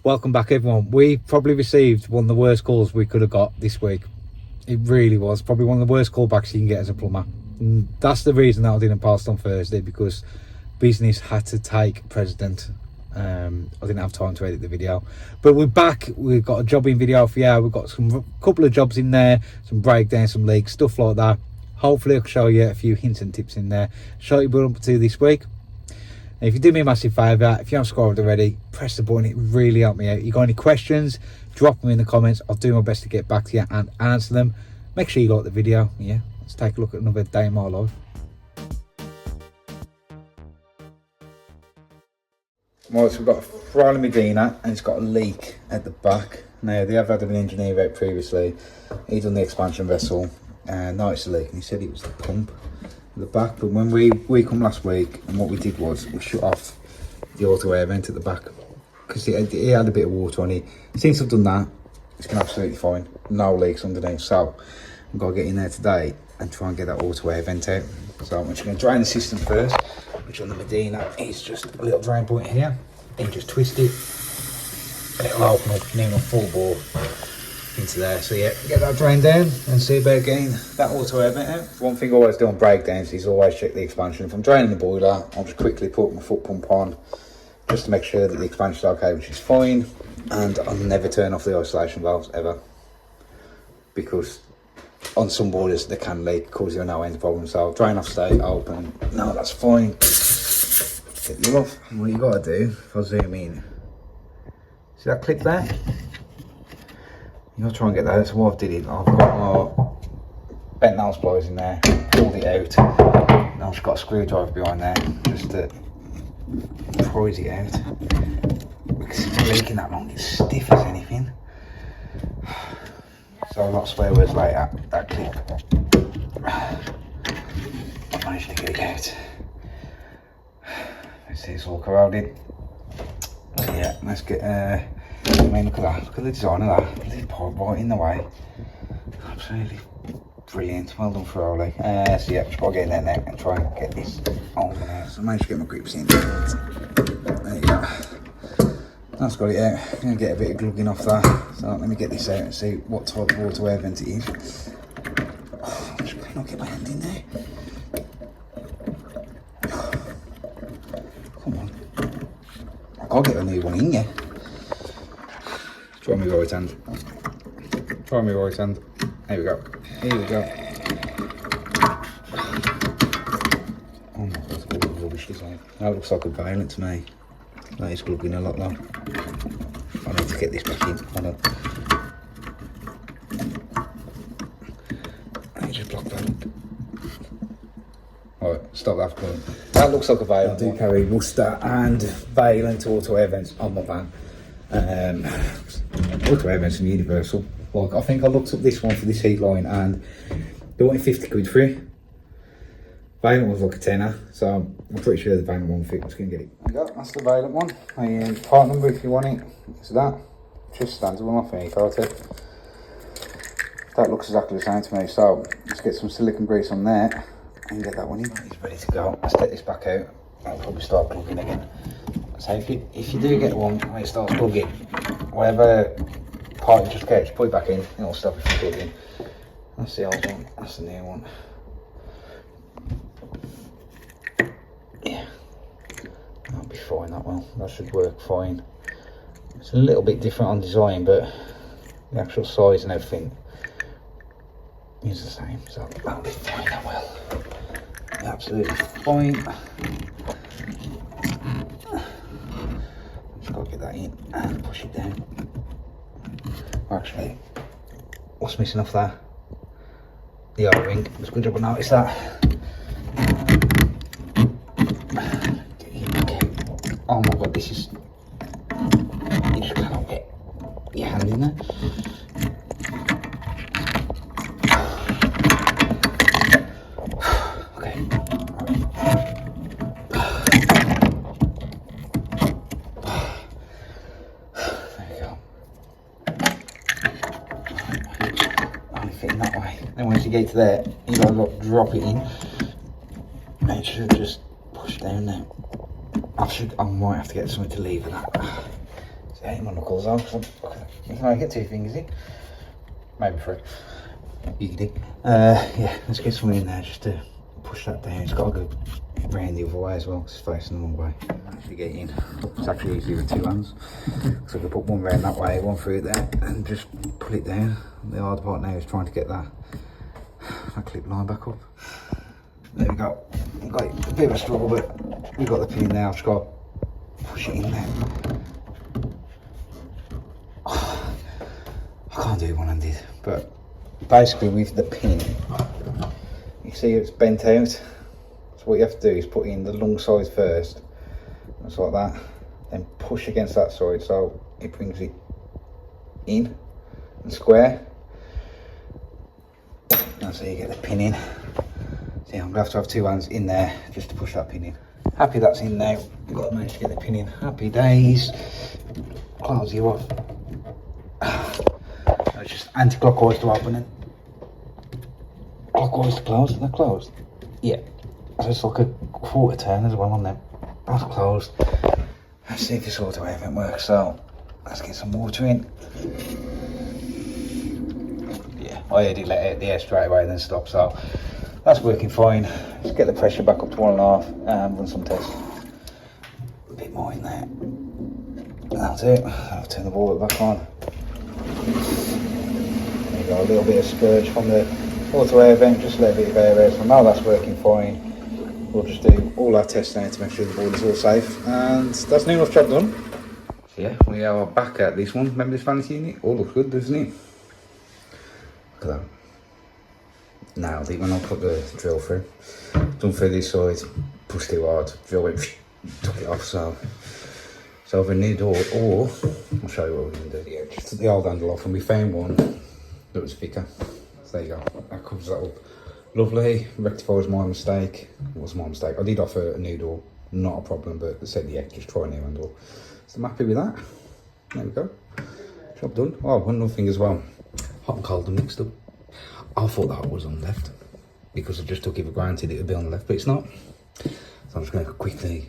Welcome back, everyone. We probably received one of the worst calls we could have got this week. It really was probably one of the worst callbacks you can get as a plumber. And that's the reason that I didn't post on Thursday, because business had to take precedent. I didn't have time to edit the video, but we're back. We've got a jobbing video for you. We've got some couple of jobs in there, some breakdowns, some leaks, stuff like that. Hopefully I'll show you a few hints and tips in there, show you what I'm up to this week. And if you do me a massive favour, if you haven't subscribed already, press the button. It really helped me out. You got any questions, drop them in the comments. I'll do my best to get back to you and answer them. Make sure you like the video. Yeah, let's take a look at another day in my life. Right, so we've got a Ferrolli Modena and it's got a leak at the back. Now, they have had an engineer out previously. He done the expansion vessel and noticed the leak, and he said it was the pump at the back. But when we come last week, and what we did was we shut off the auto air vent at the back because it had a bit of water on it. Since I've done that, it's been absolutely fine. No leaks underneath. So I've got to get in there today and try and get that auto air vent out. So I'm just going to drain the system first, which on the Modena is just a little drain point here. Then just twist it, and it'll open up near enough full bore into there. So yeah, get that drain down and see about getting that auto air vent out. One thing I always do on breakdowns is always check the expansion. If I'm draining the boiler, I'll just quickly put my foot pump on just to make sure that the expansion's okay, which is fine. And I'll never turn off the isolation valves ever, because on some boilers they can leak, cause you no end problem. So I'll drain off, stay open. No, that's fine. Get you off. What you gotta do, if I zoom in, see that clip there? You gotta try and get that. So what I've did is I've got my bent nail pliers in there, pulled it out. Now I've just got a screwdriver behind there just to prise it out, because it's been leaking that long. It's stiff as anything. So a lot of swear words later, that clip, I managed to get it out. Let's see, it's all corroded. So yeah, let's get, I mean, look at that, look at the design of that. There's a pipe right in the way. Absolutely brilliant, well done Ferrolli. So yeah, just got to get in there now and try and get this on there. So I managed to get my grips in. There you go. That's got it out. I'm going to get a bit of glugging off that. So let me get this out and see what type of auto air vent it is. Oh, I'm just going to get my hand in there. Come on. I've got to get a new one in, yeah. Try my right hand. Try my right hand. There we go. Here we go. Oh my god, that's all the rubbish design. That looks like a violent to me. That is glugging a lot though. I need to get this back in. Hold on. Let me just block that up. Alright, stop that going. That looks like a Valent. I do carry Worcester and Valent auto air vents on my van. Auto air vents from Universal. Like, I think I looked up this one for this heat line and they wanted 50 quid for it. Valent was like a tenner, so I'm pretty sure the Valent one fit was going to get it. There you go, that's the Valent one. Part number if you want it, it's that. Just stands with my finger card. That looks exactly the same to me, so let's get some silicone grease on there and get that one in. It's ready to go. Let's take this back out. I'll probably start plugging again. So if you do get one where it starts plugging, whatever part you just get, just put it back in, it'll stop it from plugging. That's the old one, that's the new one. Yeah, that'll be fine, that will. That should work fine. It's a little bit different on design, but the actual size and everything is the same, so that'll be fine, that will. Absolutely fine. Just gotta get that in and push it down. Actually, what's missing off there? The O-ring. It's a good job I noticed that. Oh my god, this is... You just cannot get your hand in there. Okay. There we go. Only fitting that way. Then once you get to there, you gotta drop it in. Make sure to just push down now. I might have to get something to lever that. So Get my knuckles on. You can get 2 fingers in. Maybe 3. You can do. Yeah, let's get something in there just to push that down. It's got to go round the other way as well because it's facing the wrong way. Actually get in. It's actually easier with 2 hands. So I can put one round that way, one through there, and just pull it down. The hard part now is trying to get that clip line back up. There we go. We've got a bit of a struggle, but we've got the pin now. I've just got to push it in there. I can't do it one-handed, but basically with the pin, you see it's bent out. So what you have to do is put in the long side first, just like that, then push against that side so it brings it in and square. And so you get the pin in. See, I'm gonna have to have 2 hands in there just to push that pin in. Happy that's in now. We've got to manage to get the pin in. Happy days. Close you up. It's just anti-clockwise to open it. Clockwise to close. They're closed. Yeah. So it's like a quarter turn as well on them. That's closed. Let's see if this auto event works. So let's get some water in. Yeah, I had it let out the air straight away and then stop. So that's working fine. Let's get the pressure back up to 1.5 and run some tests. A bit more in there. That's it. I'll turn the water back on. There you go, a little bit of spurge from the auto air vent, just a little bit of air out. So now that's working fine. We'll just do all our tests now to make sure the boiler's all safe. And that's near enough job done. So yeah, we are back at this one. Remember this Vanity unit? All looks good, doesn't it? Look at that. Nailed it when I put the drill through. Done through this side, pushed too hard, drill went, took it off. So either a new door or I'll show you what we're going to do. Yeah, just took the old handle off and we found one that was thicker. So there you go, that covers that up. Lovely. Rectified was my mistake. It was my mistake. I did offer a new door, not a problem, but they said, yeah, just try a new handle. So I'm happy with that. There we go. Job done. Oh, one other thing as well. Hot and cold are mixed up. I thought that was on the left because I just took it for granted it would be on the left, but it's not. So I'm just going to quickly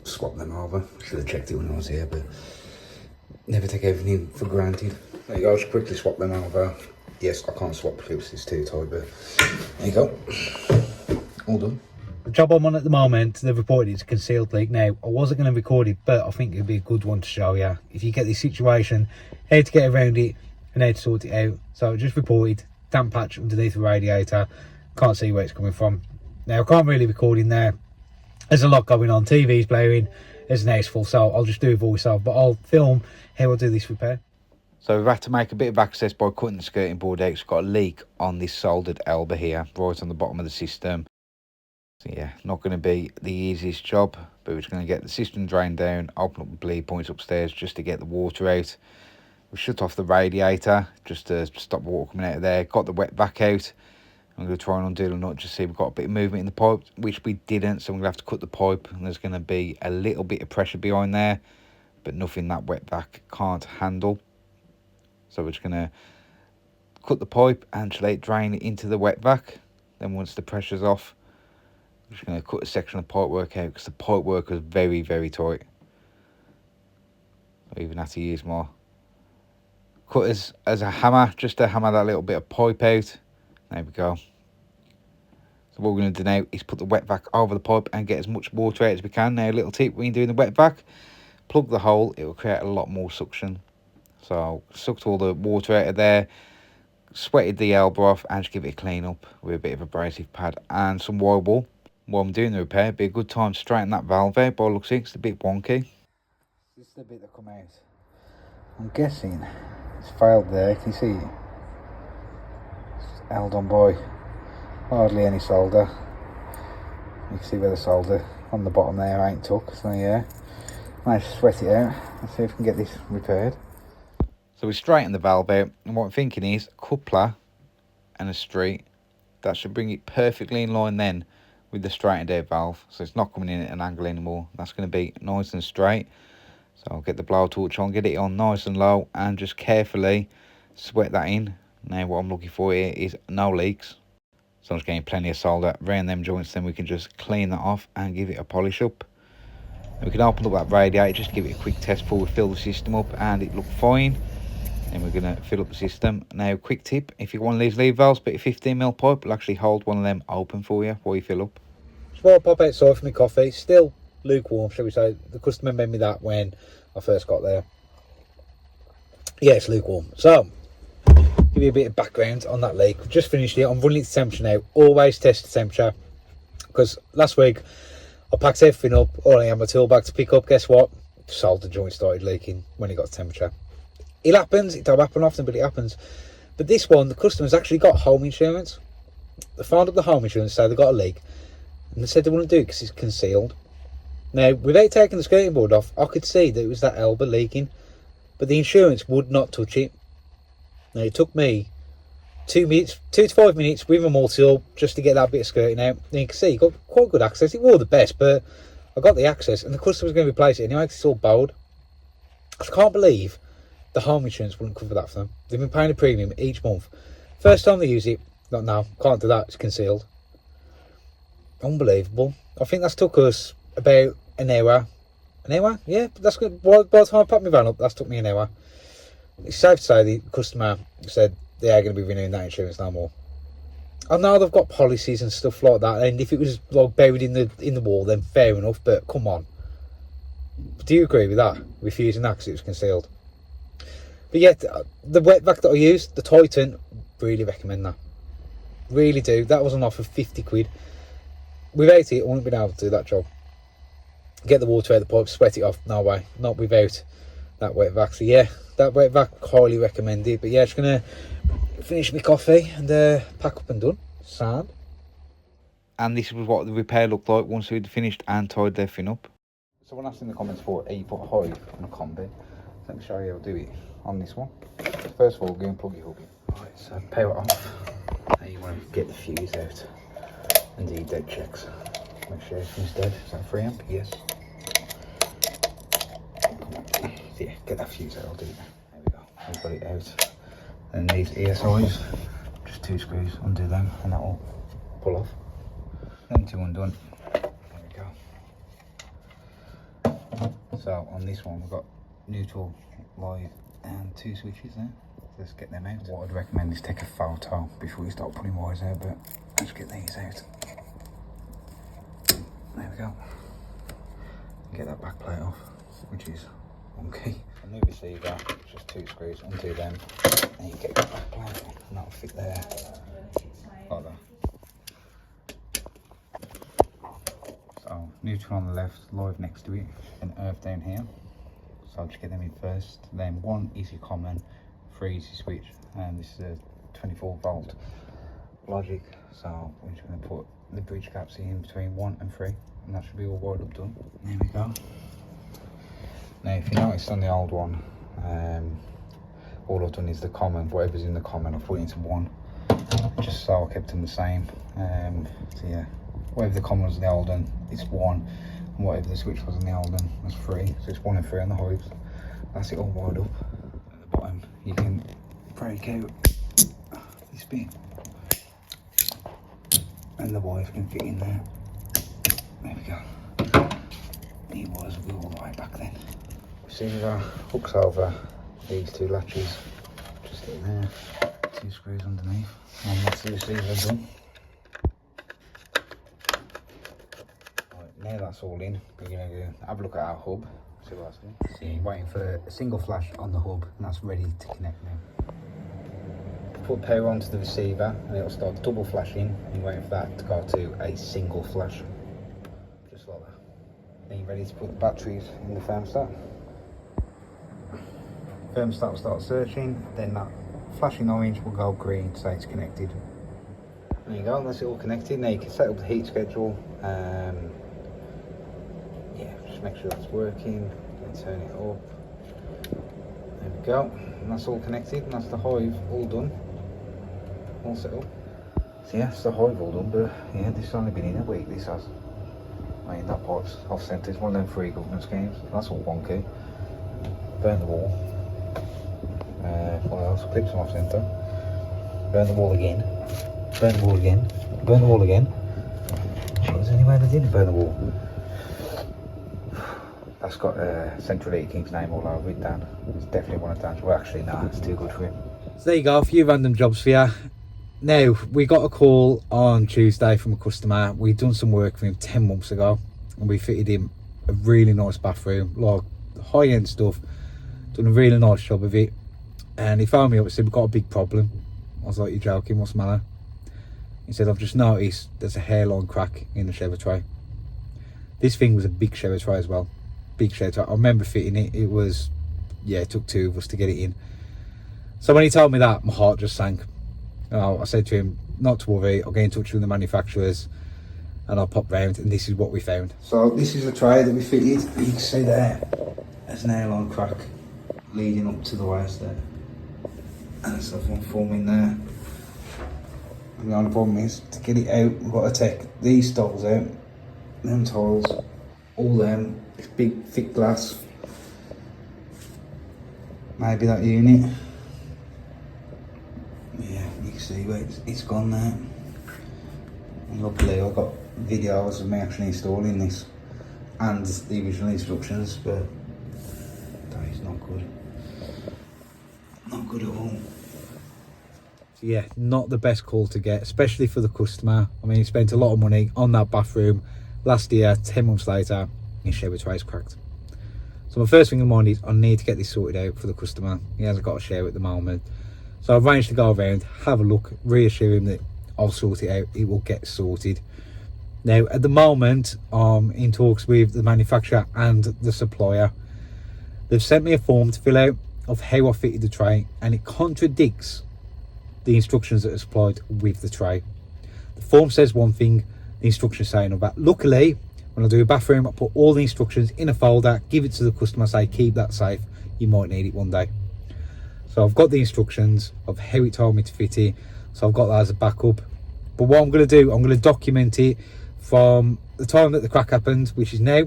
swap them over. Should have checked it when I was here, but never take everything for granted. There you go, just quickly swap them over. Yes, I can't swap clips, it's too tight, but there you go. All done. The job I'm on at the moment, they've reported it's a concealed leak. Now, I wasn't going to record it, but I think it'd be a good one to show you. If you get this situation, how to get around it and how to sort it out. So I just reported damp patch underneath the radiator. Can't see where it's coming from. Now, I can't really record in there. There's a lot going on. TV's blaring. There's an ace full, so I'll just do a voiceover, but I'll film how I do this repair. So we've had to make a bit of access by cutting the skirting board out. It's got a leak on this soldered elbow here, right on the bottom of the system. So yeah, not going to be the easiest job, but we're just going to get the system drained down, open up the bleed points upstairs just to get the water out. We shut off the radiator just to stop the water coming out of there. Got the wet vac out. I'm going to try and undo the nut, just see if we've got a bit of movement in the pipe, which we didn't, so I'm going to have to cut the pipe, and there's going to be a little bit of pressure behind there, but nothing that wet vac can't handle. So we're just going to cut the pipe and just let it drain into the wet vac. Then once the pressure's off, I'm just going to cut a section of pipe work out, because the pipe work was very, very tight. I even had to use my cutters as a hammer, just to hammer that little bit of pipe out. There we go. So what we're going to do now is put the wet vac over the pipe and get as much water out as we can. Now, a little tip when you're doing the wet vac, plug the hole, it will create a lot more suction. So sucked all the water out of there, sweated the elbow off, and just give it a clean up with a bit of abrasive pad and some wire wool. While I'm doing the repair, it'd be a good time to straighten that valve out. By looks like it's a bit wonky. This is the bit that come out. I'm guessing it's failed there. Can you see it? Held on by hardly any solder. You can see where the solder on the bottom there ain't took, so yeah, managed to sweat it out. Let's see if we can get this repaired. So we straightened the valve out, and what I'm thinking is a coupler and a street. That should bring it perfectly in line then with the straightened out valve, so it's not coming in at an angle anymore. That's going to be nice and straight. So I'll get the blowtorch on, get it on nice and low, and just carefully sweat that in. Now what I'm looking for here is no leaks. So I'm just getting plenty of solder around them joints, then we can just clean that off and give it a polish up. We can open up that radiator just to give it a quick test before we fill the system up, and it looked fine. And we're going to fill up the system. Now, quick tip, if you want these lead valves, but a 15mm pipe will actually hold one of them open for you while you fill up. So I'll pop outside for my coffee. Still lukewarm, shall we say. The customer made me that when I first got there. Yeah, it's lukewarm. So, give you a bit of background on that leak. We've just finished it. I'm running it to temperature now. Always test the temperature. Because last week, I packed everything up. All I had my tool bag to pick up. Guess what? The solder joint started leaking when it got to temperature. It happens. It don't happen often, but it happens. But this one, the customer's actually got home insurance. They found up the home insurance, so they got a leak. And they said they wouldn't do it because it's concealed. Now, without taking the skirting board off, I could see that it was that elbow leaking. But the insurance would not touch it. Now, it took me 2 to 5 minutes with a multi-tool just to get that bit of skirting out. And you can see, got quite good access. It wasn't the best, but I got the access. And the customer's going to replace it anyway because it's all bowed. I can't believe the home insurance wouldn't cover that for them. They've been paying a premium each month. First time they use it, not now, can't do that, it's concealed. Unbelievable. I think that's took us about an hour. An hour? Yeah, that's good. By the time I packed my van up, that's took me an hour. It's safe to say the customer said they are going to be renewing that insurance no more. I know they've got policies and stuff like that, and if it was like buried in the wall, then fair enough, but come on. Do you agree with that? Refusing that because it was concealed? But yet, the wet vac that I used, the Titan, really recommend that. Really do. That was on offer 50 quid. Without it, I wouldn't have been able to do that job. Get the water out of the pipe, sweat it off. No way. Not without that wet vac. So yeah, that wet vac, highly recommended. But yeah, just going to finish my coffee and pack up and done. Sound. And this was what the repair looked like once we'd finished and tied everything up. Someone asked in the comments for a put hive on a combi. Let me show you how to do it on this one. First of all, go and plug your hook in. Right, so power it off. Now you want to get the fuse out and do your dead checks. Make sure everything's dead. Is that 3 amp? Yes. Yeah, get that fuse out, I'll do it. There we go. We've got it out. And these ESIs, just 2 screws, undo them and that will pull off. Them 2 undone. There we go. So on this one we've got neutral, live and 2 switches there. Let's get them out. What I'd recommend is take a photo before you start putting wires out, but let's get these out. There we go. Get that back plate off, which is wonky. A new receiver, just 2 screws, undo them, and you get that back plate, and that'll fit there, like that. So, neutral on the left, live next to it, and earth down here. So I'll just get them in first. Then 1 is your common, 3 is your switch, and this is a 24 volt logic. So we're just going to put the bridge caps in between 1 and 3, and that should be all wired up done. There we go. Now if you notice on the old one, all I've done is the common, whatever's in the common I've put into 1, just so I kept them the same. So yeah, whatever the common was in the old one, it's 1, and whatever the switch was in the old one was 3, so it's 1 and 3 on the hives. That's it all wired up. At the bottom you can break out this bit, and the wires can fit in there. There we go. The wires will go all the way back then. Receiver hooks over these 2 latches, just in there, 2 screws underneath, and that's the receiver done. Right, now that's all in, we're going to have a look at our hub, see what's in. See, waiting for a single flash on the hub, and that's ready to connect now. Put power onto the receiver and it'll start double flashing, and waiting for that to go to a single flash, just like that. Then you're ready to put the batteries in the thermostat. Thermostat will start searching, then that flashing orange will go green to say it's connected. There you go, that's it all connected. Now you can set up the heat schedule. Yeah, just make sure it's working, then turn it up. There we go, and that's all connected, and that's the hive all done. All set up. So yeah, it's the hive all done, but yeah, this has only been in a week, this has. I mean, that part's off centre, it's one of them free government schemes, that's all wonky. Burn the wall. What else? Clips them off centre. Burn the wall again. Burn the wall again. Burn the wall again. Is there any way they didn't burn the wall? That's got Central Heating King's name all over it, Dan. It's definitely one of Dan's. Well, actually, no, it's too good for him. So there you go, a few random jobs for you. Now, we got a call on Tuesday from a customer. We'd done some work for him 10 months ago, and we fitted him a really nice bathroom, like high-end stuff. Done a really nice job of it. And he phoned me up and said, we've got a big problem. I was like, you're joking, what's the matter? He said, I've just noticed there's a hairline crack in the shower tray. This thing was a big shower tray as well. Big shower tray. I remember fitting it. It was, yeah, it took two of us to get it in. So when he told me that, my heart just sank. I said to him, not to worry, I'll get in touch with the manufacturers and I'll pop round, and this is what we found. So this is the tray that we fitted. You can see there, there's an airline crack leading up to the waist there. And there's another one forming there. And the only problem is, to get it out, we've got to take these tiles out, them tiles, all them, this big thick glass. Maybe that unit. Yeah, you can see where it's gone there. And luckily I've got videos of me actually installing this and the original instructions, but that is not good. Not good at all. So yeah, not the best call to get, especially for the customer. I mean, he spent a lot of money on that bathroom last year. 10 months later, his shower tray's cracked. So my first thing in mind is I need to get this sorted out for the customer. He hasn't got a shower at the moment. So I've arranged to go around, have a look, reassure him that I'll sort it out. It will get sorted. Now, at the moment, I'm in talks with the manufacturer and the supplier. They've sent me a form to fill out of how I fitted the tray, and it contradicts the instructions that are supplied with the tray. The form says one thing, the instructions say another. Luckily, when I do a bathroom, I put all the instructions in a folder, give it to the customer, say keep that safe, you might need it one day. So I've got the instructions of how it told me to fit it, so I've got that as a backup. But what I'm going to do, I'm going to document it from the time that the crack happened, which is now,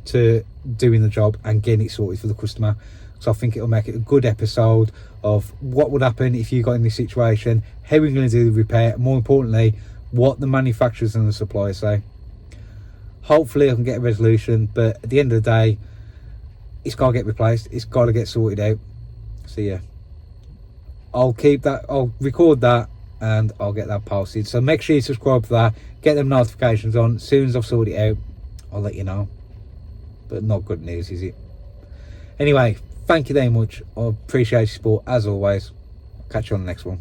to doing the job and getting it sorted for the customer. So I think it'll make it a good episode of what would happen if you got in this situation, how we're going to do the repair, and more importantly, what the manufacturers and the suppliers say. Hopefully I can get a resolution, but at the end of the day, it's got to get replaced, it's got to get sorted out. So yeah, I'll keep that, I'll record that, and I'll get that posted. So make sure you subscribe for that, get them notifications on. As soon as I've sorted it out, I'll let you know. But not good news, is it? Anyway, thank you very much. I appreciate your support as always. Catch you on the next one.